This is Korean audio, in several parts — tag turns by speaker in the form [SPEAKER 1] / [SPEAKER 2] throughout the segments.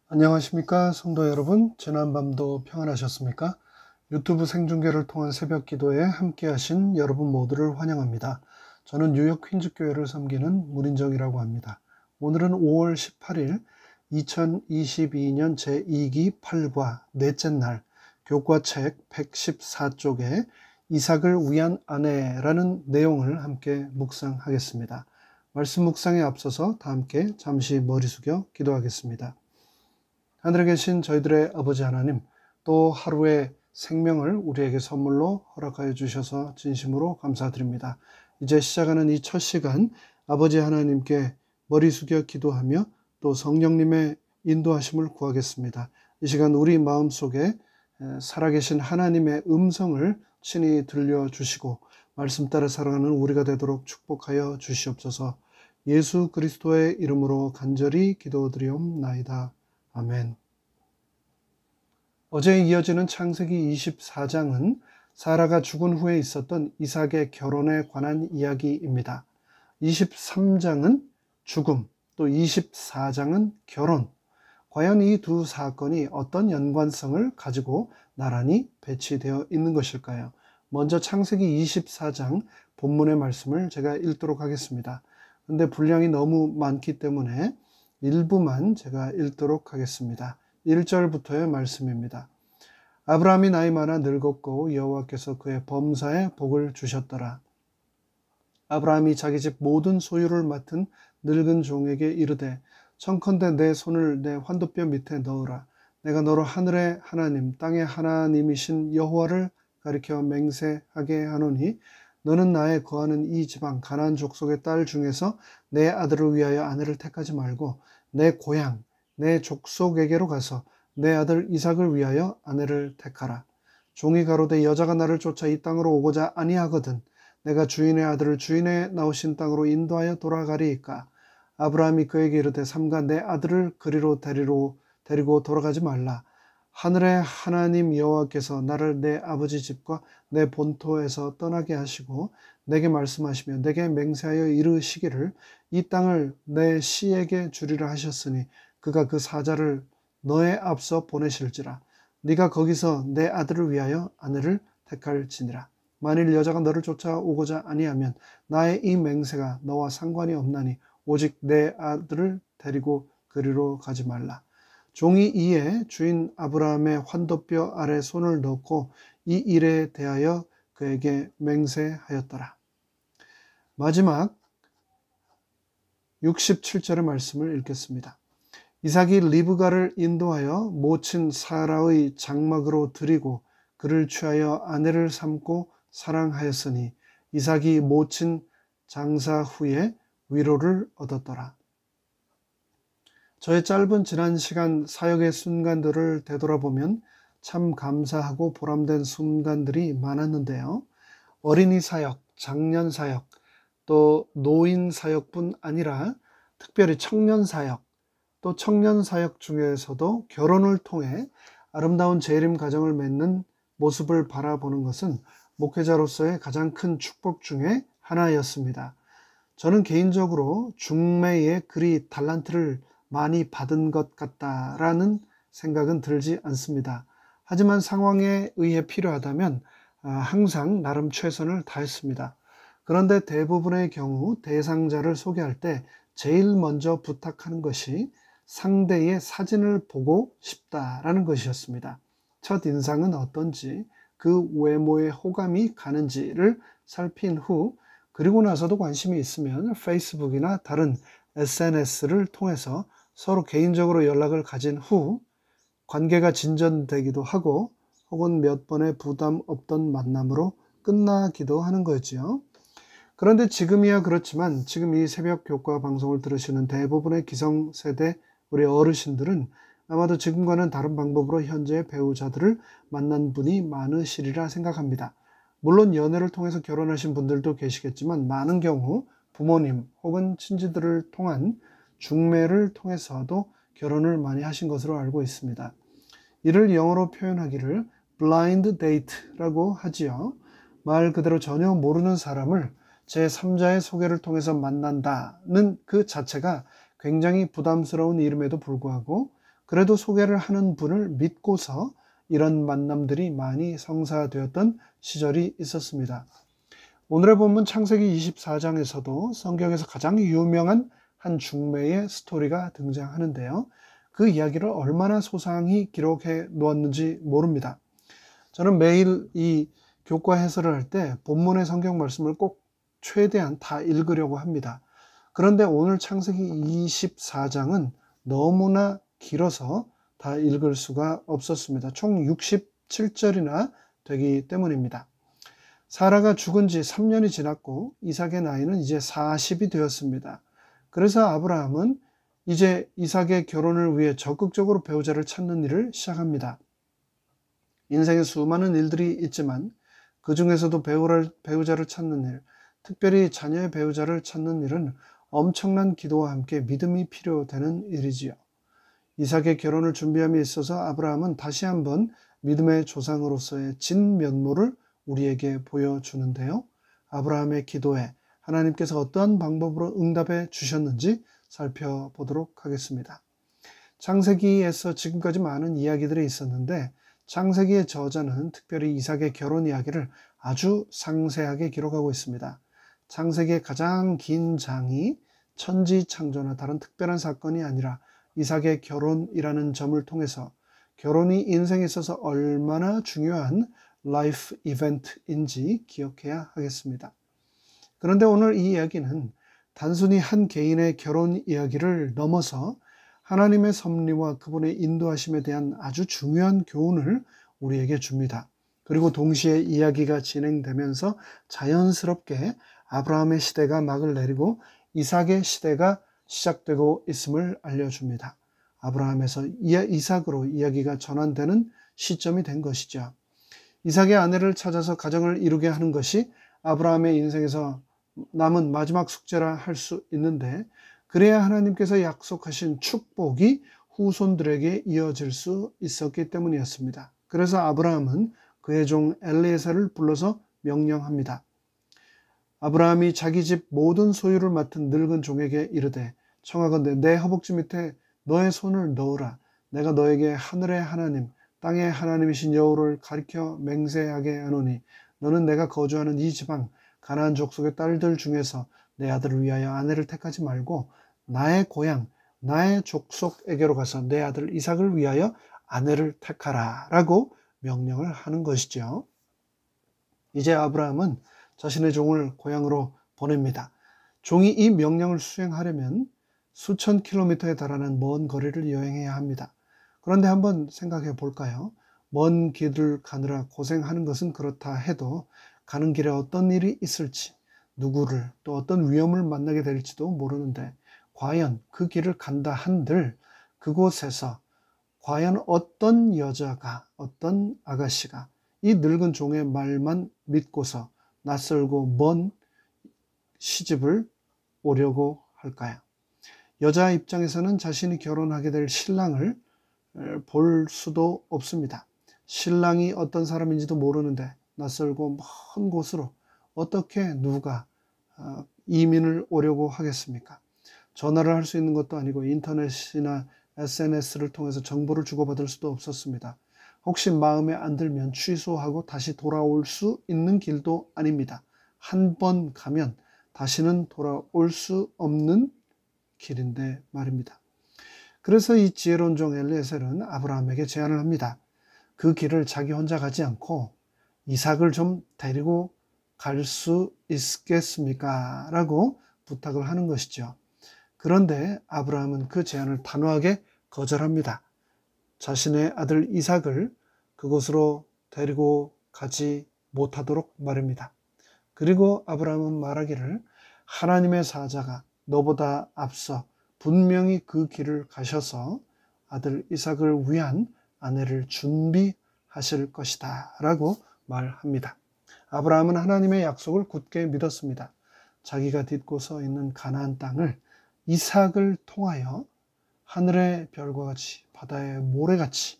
[SPEAKER 1] 안녕하십니까 성도 여러분, 지난밤도 평안하셨습니까? 유튜브 생중계를 통한 새벽 기도에 함께 하신 여러분 모두를 환영합니다. 저는 뉴욕 퀸즈교회를 섬기는 문인정이라고 합니다. 오늘은 5월 18일 2022년 제2기 8과 넷째 날 교과책 114쪽에 이삭을 위한 아내라는 내용을 함께 묵상하겠습니다. 말씀 묵상에 앞서서 다 함께 잠시 머리 숙여 기도하겠습니다. 하늘에 계신 저희들의 아버지 하나님, 또 하루의 생명을 우리에게 선물로 허락하여 주셔서 진심으로 감사드립니다. 이제 시작하는 이 첫 시간 아버지 하나님께 머리 숙여 기도하며 또 성령님의 인도하심을 구하겠습니다. 이 시간 우리 마음속에 살아계신 하나님의 음성을 친히 들려주시고 말씀 따라 살아가는 우리가 되도록 축복하여 주시옵소서. 예수 그리스도의 이름으로 간절히 기도드리옵나이다. 아멘. 어제 이어지는 창세기 24장은 사라가 죽은 후에 있었던 이삭의 결혼에 관한 이야기입니다. 23장은 죽음, 또 24장은 결혼. 과연 이 두 사건이 어떤 연관성을 가지고 나란히 배치되어 있는 것일까요? 먼저 창세기 24장 본문의 말씀을 제가 읽도록 하겠습니다. 그런데 분량이 너무 많기 때문에 일부만 제가 읽도록 하겠습니다. 1절부터의 말씀입니다. 아브라함이 나이 많아 늙었고 여호와께서 그의 범사에 복을 주셨더라. 아브라함이 자기 집 모든 소유를 맡은 늙은 종에게 이르되 청컨대 내 손을 내 환도뼈 밑에 넣으라. 내가 너로 하늘의 하나님 땅의 하나님이신 여호와를 가리켜 맹세하게 하노니 너는 나의 거하는 이 지방 가나안 족속의 딸 중에서 내 아들을 위하여 아내를 택하지 말고 내 고향 내 족속에게로 가서 내 아들 이삭을 위하여 아내를 택하라. 종이 가로되 여자가 나를 쫓아 이 땅으로 오고자 아니하거든 내가 주인의 아들을 주인의 나오신 땅으로 인도하여 돌아가리이까. 아브라함이 그에게 이르되 삼가 내 아들을 그리로 데리고 돌아가지 말라. 하늘의 하나님 여호와께서 나를 내 아버지 집과 내 본토에서 떠나게 하시고 내게 말씀하시며 내게 맹세하여 이르시기를 이 땅을 내 씨에게 주리라 하셨으니 그가 그 사자를 너의 앞서 보내실지라. 네가 거기서 내 아들을 위하여 아내를 택할지니라. 만일 여자가 너를 쫓아오고자 아니하면 나의 이 맹세가 너와 상관이 없나니 오직 내 아들을 데리고 그리로 가지 말라. 종이 이에 주인 아브라함의 환도뼈 아래 손을 넣고 이 일에 대하여 그에게 맹세하였더라. 마지막 67절의 말씀을 읽겠습니다. 이삭이 리브가를 인도하여 모친 사라의 장막으로 들이고 그를 취하여 아내를 삼고 사랑하였으니 이삭이 모친 장사 후에 위로를 얻었더라. 저의 짧은 지난 시간 사역의 순간들을 되돌아보면 참 감사하고 보람된 순간들이 많았는데요. 어린이 사역, 장년 사역, 또 노인 사역뿐 아니라 특별히 청년 사역, 또 청년 사역 중에서도 결혼을 통해 아름다운 재림 가정을 맺는 모습을 바라보는 것은 목회자로서의 가장 큰 축복 중에 하나였습니다. 저는 개인적으로 중매에 그리 달란트를 많이 받은 것 같다라는 생각은 들지 않습니다. 하지만 상황에 의해 필요하다면 항상 나름 최선을 다했습니다. 그런데 대부분의 경우 대상자를 소개할 때 제일 먼저 부탁하는 것이 상대의 사진을 보고 싶다라는 것이었습니다. 첫 인상은 어떤지, 그 외모에 호감이 가는지를 살핀 후 그리고 나서도 관심이 있으면 페이스북이나 다른 SNS를 통해서 서로 개인적으로 연락을 가진 후 관계가 진전되기도 하고 혹은 몇 번의 부담 없던 만남으로 끝나기도 하는 거지요. 그런데 지금이야 그렇지만 지금 이 새벽 교과 방송을 들으시는 대부분의 기성세대 우리 어르신들은 아마도 지금과는 다른 방법으로 현재의 배우자들을 만난 분이 많으시리라 생각합니다. 물론 연애를 통해서 결혼하신 분들도 계시겠지만 많은 경우 부모님 혹은 친지들을 통한 중매를 통해서도 결혼을 많이 하신 것으로 알고 있습니다. 이를 영어로 표현하기를 blind date라고 하지요. 말 그대로 전혀 모르는 사람을 제3자의 소개를 통해서 만난다는 그 자체가 굉장히 부담스러운 일임에도 불구하고 그래도 소개를 하는 분을 믿고서 이런 만남들이 많이 성사되었던 시절이 있었습니다. 오늘의 본문 창세기 24장에서도 성경에서 가장 유명한 한 중매의 스토리가 등장하는데요. 그 이야기를 얼마나 소상히 기록해 놓았는지 모릅니다. 저는 매일 이 교과 해설을 할 때 본문의 성경 말씀을 꼭 최대한 다 읽으려고 합니다. 그런데 오늘 창세기 24장은 너무나 길어서 다 읽을 수가 없었습니다. 총 67절이나 되기 때문입니다. 사라가 죽은 지 3년이 지났고 이삭의 나이는 이제 40이 되었습니다. 그래서 아브라함은 이제 이삭의 결혼을 위해 적극적으로 배우자를 찾는 일을 시작합니다. 인생에 수많은 일들이 있지만 그 중에서도 배우자를 찾는 일, 특별히 자녀의 배우자를 찾는 일은 엄청난 기도와 함께 믿음이 필요되는 일이지요. 이삭의 결혼을 준비함에 있어서 아브라함은 다시 한번 믿음의 조상으로서의 진면모를 우리에게 보여주는데요. 아브라함의 기도에 하나님께서 어떠한 방법으로 응답해 주셨는지 살펴보도록 하겠습니다. 창세기에서 지금까지 많은 이야기들이 있었는데 창세기의 저자는 특별히 이삭의 결혼 이야기를 아주 상세하게 기록하고 있습니다. 창세기의 가장 긴 장이 천지창조나 다른 특별한 사건이 아니라 이삭의 결혼이라는 점을 통해서 결혼이 인생에 있어서 얼마나 중요한 라이프 이벤트인지 기억해야 하겠습니다. 그런데 오늘 이 이야기는 단순히 한 개인의 결혼 이야기를 넘어서 하나님의 섭리와 그분의 인도하심에 대한 아주 중요한 교훈을 우리에게 줍니다. 그리고 동시에 이야기가 진행되면서 자연스럽게 아브라함의 시대가 막을 내리고 이삭의 시대가 시작되고 있음을 알려줍니다. 아브라함에서 이삭으로 이야기가 전환되는 시점이 된 것이죠. 이삭의 아내를 찾아서 가정을 이루게 하는 것이 아브라함의 인생에서 남은 마지막 숙제라 할 수 있는데 그래야 하나님께서 약속하신 축복이 후손들에게 이어질 수 있었기 때문이었습니다. 그래서 아브라함은 그의 종 엘리에셀을 불러서 명령합니다. 아브라함이 자기 집 모든 소유를 맡은 늙은 종에게 이르되 청하건대 내 허벅지 밑에 너의 손을 넣으라. 내가 너에게 하늘의 하나님 땅의 하나님이신 여호와를 가리켜 맹세하게 하노니 너는 내가 거주하는 이 지방 가나안 족속의 딸들 중에서 내 아들을 위하여 아내를 택하지 말고 나의 고향 나의 족속에게로 가서 내 아들 이삭을 위하여 아내를 택하라 라고 명령을 하는 것이죠. 이제 아브라함은 자신의 종을 고향으로 보냅니다. 종이 이 명령을 수행하려면 수천 킬로미터에 달하는 먼 거리를 여행해야 합니다. 그런데 한번 생각해 볼까요? 먼 길을 가느라 고생하는 것은 그렇다 해도 가는 길에 어떤 일이 있을지 누구를 또 어떤 위험을 만나게 될지도 모르는데 과연 그 길을 간다 한들 그곳에서 과연 어떤 여자가 어떤 아가씨가 이 늙은 종의 말만 믿고서 낯설고 먼 시집을 오려고 할까요? 여자 입장에서는 자신이 결혼하게 될 신랑을 볼 수도 없습니다. 신랑이 어떤 사람인지도 모르는데 낯설고 먼 곳으로 어떻게 누가 이민을 오려고 하겠습니까? 전화를 할 수 있는 것도 아니고 인터넷이나 SNS를 통해서 정보를 주고받을 수도 없었습니다. 혹시 마음에 안 들면 취소하고 다시 돌아올 수 있는 길도 아닙니다. 한 번 가면 다시는 돌아올 수 없는 길인데 말입니다. 그래서 이 지혜로운 종 엘리에셀은 아브라함에게 제안을 합니다. 그 길을 자기 혼자 가지 않고 이삭을 좀 데리고 갈 수 있겠습니까? 라고 부탁을 하는 것이죠. 그런데 아브라함은 그 제안을 단호하게 거절합니다. 자신의 아들 이삭을 그곳으로 데리고 가지 못하도록 말합니다. 그리고 아브라함은 말하기를 하나님의 사자가 너보다 앞서 분명히 그 길을 가셔서 아들 이삭을 위한 아내를 준비하실 것이다 라고 말합니다. 아브라함은 하나님의 약속을 굳게 믿었습니다. 자기가 딛고 서 있는 가나안 땅을 이삭을 통하여 하늘의 별과 같이 바다의 모래같이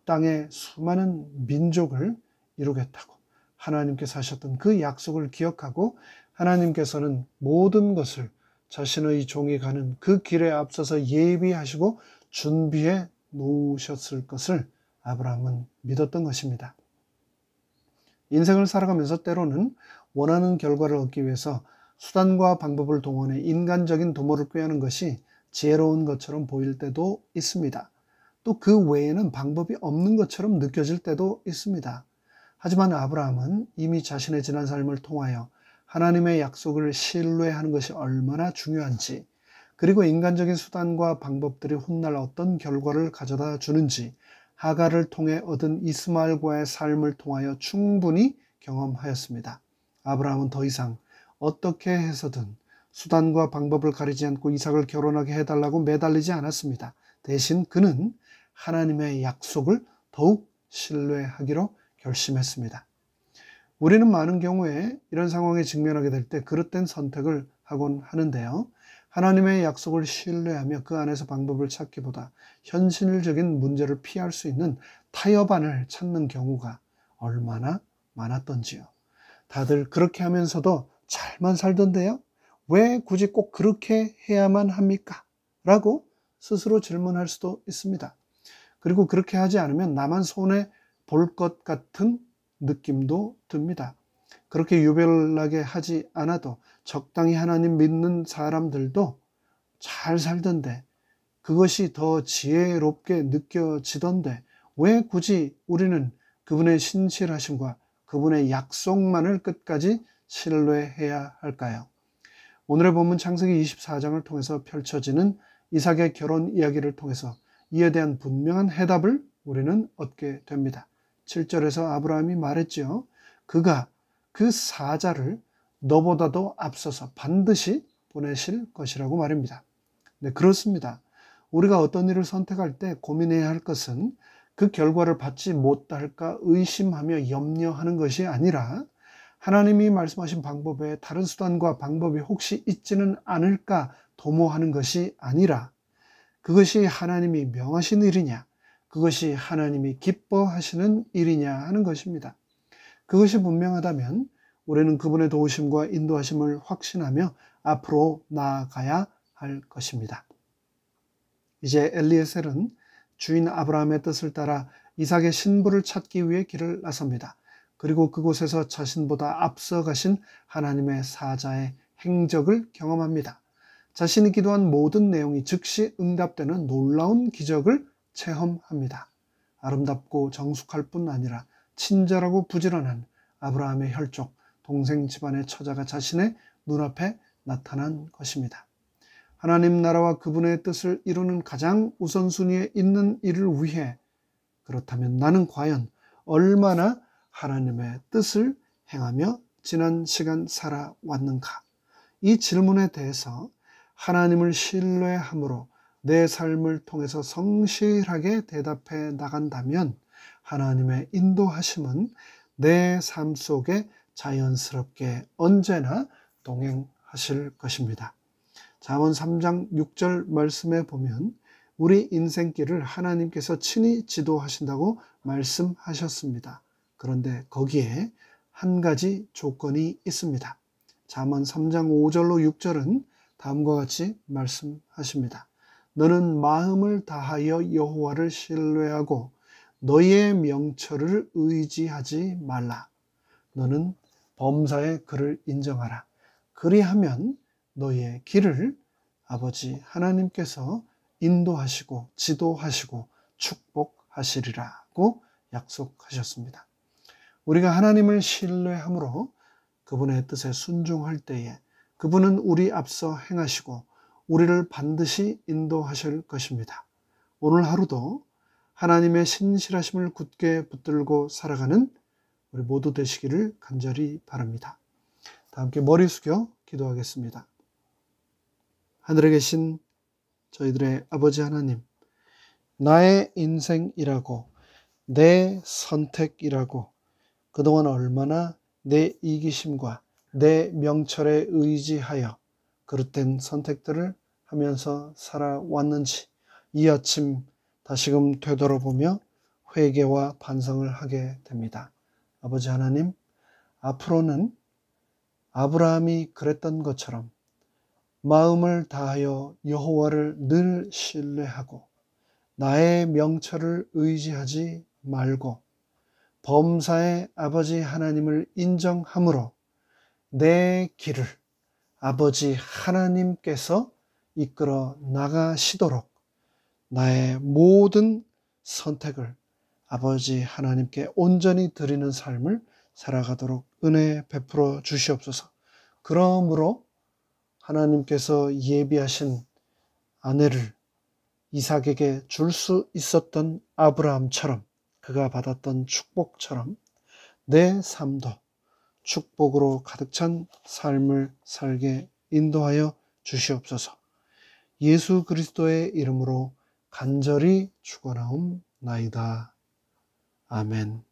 [SPEAKER 1] 땅의 수많은 민족을 이루겠다고 하나님께서 하셨던 그 약속을 기억하고 하나님께서는 모든 것을 자신의 종이 가는 그 길에 앞서서 예비하시고 준비해 놓으셨을 것을 아브라함은 믿었던 것입니다. 인생을 살아가면서 때로는 원하는 결과를 얻기 위해서 수단과 방법을 동원해 인간적인 도모를 꾀하는 것이 지혜로운 것처럼 보일 때도 있습니다. 또 그 외에는 방법이 없는 것처럼 느껴질 때도 있습니다. 하지만 아브라함은 이미 자신의 지난 삶을 통하여 하나님의 약속을 신뢰하는 것이 얼마나 중요한지, 그리고 인간적인 수단과 방법들이 훗날 어떤 결과를 가져다 주는지 하갈을 통해 얻은 이스마엘과의 삶을 통하여 충분히 경험하였습니다. 아브라함은 더 이상 어떻게 해서든 수단과 방법을 가리지 않고 이삭을 결혼하게 해달라고 매달리지 않았습니다. 대신 그는 하나님의 약속을 더욱 신뢰하기로 결심했습니다. 우리는 많은 경우에 이런 상황에 직면하게 될 때 그릇된 선택을 하곤 하는데요. 하나님의 약속을 신뢰하며 그 안에서 방법을 찾기보다 현실적인 문제를 피할 수 있는 타협안을 찾는 경우가 얼마나 많았던지요. 다들 그렇게 하면서도 잘만 살던데요? 왜 굳이 꼭 그렇게 해야만 합니까? 라고 스스로 질문할 수도 있습니다. 그리고 그렇게 하지 않으면 나만 손해 볼 것 같은 느낌도 듭니다. 그렇게 유별나게 하지 않아도 적당히 하나님 믿는 사람들도 잘 살던데, 그것이 더 지혜롭게 느껴지던데 왜 굳이 우리는 그분의 신실하심과 그분의 약속만을 끝까지 신뢰해야 할까요? 오늘의 본문 창세기 24장을 통해서 펼쳐지는 이삭의 결혼 이야기를 통해서 이에 대한 분명한 해답을 우리는 얻게 됩니다. 7절에서 아브라함이 말했죠. 그가 그 사자를 너보다도 앞서서 반드시 보내실 것이라고 말입니다. 네, 그렇습니다. 우리가 어떤 일을 선택할 때 고민해야 할 것은 그 결과를 받지 못할까 의심하며 염려하는 것이 아니라 하나님이 말씀하신 방법 외에 다른 수단과 방법이 혹시 있지는 않을까 도모하는 것이 아니라 그것이 하나님이 명하신 일이냐, 그것이 하나님이 기뻐하시는 일이냐 하는 것입니다. 그것이 분명하다면 우리는 그분의 도우심과 인도하심을 확신하며 앞으로 나아가야 할 것입니다. 이제 엘리에셀은 주인 아브라함의 뜻을 따라 이삭의 신부를 찾기 위해 길을 나섭니다. 그리고 그곳에서 자신보다 앞서 가신 하나님의 사자의 행적을 경험합니다. 자신이 기도한 모든 내용이 즉시 응답되는 놀라운 기적을 체험합니다. 아름답고 정숙할 뿐 아니라 친절하고 부지런한 아브라함의 혈족, 동생 집안의 처자가 자신의 눈앞에 나타난 것입니다. 하나님 나라와 그분의 뜻을 이루는 가장 우선순위에 있는 일을 위해 그렇다면 나는 과연 얼마나 하나님의 뜻을 행하며 지난 시간 살아왔는가? 이 질문에 대해서 하나님을 신뢰함으로 내 삶을 통해서 성실하게 대답해 나간다면 하나님의 인도하심은 내 삶 속에 자연스럽게 언제나 동행하실 것입니다. 잠언 3장 6절 말씀에 보면 우리 인생길을 하나님께서 친히 지도하신다고 말씀하셨습니다. 그런데 거기에 한 가지 조건이 있습니다. 잠언 3장 5절로 6절은 다음과 같이 말씀하십니다. 너는 마음을 다하여 여호와를 신뢰하고 너의 명철을 의지하지 말라. 너는 범사의 그를 인정하라. 그리하면 너의 길을 아버지 하나님께서 인도하시고 지도하시고 축복하시리라고 약속하셨습니다. 우리가 하나님을 신뢰함으로 그분의 뜻에 순종할 때에 그분은 우리 앞서 행하시고 우리를 반드시 인도하실 것입니다. 오늘 하루도 하나님의 신실하심을 굳게 붙들고 살아가는 우리 모두 되시기를 간절히 바랍니다. 다 함께 머리 숙여 기도하겠습니다. 하늘에 계신 저희들의 아버지 하나님, 나의 인생이라고, 내 선택이라고 그동안 얼마나 내 이기심과 내 명철에 의지하여 그릇된 선택들을 하면서 살아왔는지 이 아침 다시금 되돌아보며 회개와 반성을 하게 됩니다. 아버지 하나님, 앞으로는 아브라함이 그랬던 것처럼 마음을 다하여 여호와를 늘 신뢰하고 나의 명철을 의지하지 말고 범사의 아버지 하나님을 인정함으로 내 길을 아버지 하나님께서 이끌어 나가시도록 나의 모든 선택을 아버지 하나님께 온전히 드리는 삶을 살아가도록 은혜 베풀어 주시옵소서. 그러므로 하나님께서 예비하신 아내를 이삭에게 줄 수 있었던 아브라함처럼, 그가 받았던 축복처럼 내 삶도 축복으로 가득 찬 삶을 살게 인도하여 주시옵소서. 예수 그리스도의 이름으로 간절히 축원하옵나이다. 아멘.